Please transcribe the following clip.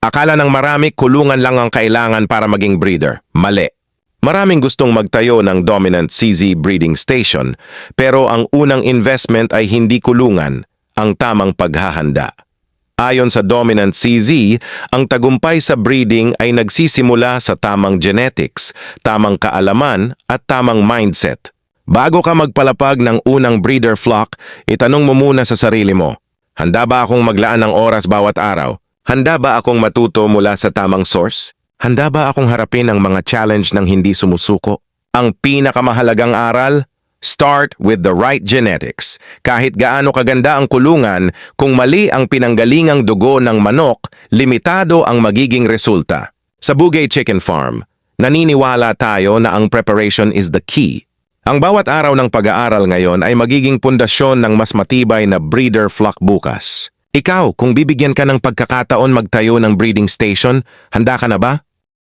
Akala ng marami kulungan lang ang kailangan para maging breeder. Mali. Maraming gustong magtayo ng dominant CZ breeding station, pero ang unang investment ay hindi kulungan, ang tamang paghahanda. Ayon sa dominant CZ, ang tagumpay sa breeding ay nagsisimula sa tamang genetics, tamang kaalaman at tamang mindset. Bago ka magpalapag ng unang breeder flock, itanong mo muna sa sarili mo, handa ba akong maglaan ng oras bawat araw? Handa ba akong matuto mula sa tamang source? Handa ba akong harapin ang mga challenge ng hindi sumusuko? Ang pinakamahalagang aral? Start with the right genetics. Kahit gaano kaganda ang kulungan, kung mali ang pinanggalingang dugo ng manok, limitado ang magiging resulta. Sa Bugay Chicken Farm, naniniwala tayo na ang preparation is the key. Ang bawat araw ng pag-aaral ngayon ay magiging pundasyon ng mas matibay na breeder flock bukas. Ikaw, kung bibigyan ka ng pagkakataon magtayo ng breeding station, handa ka na ba?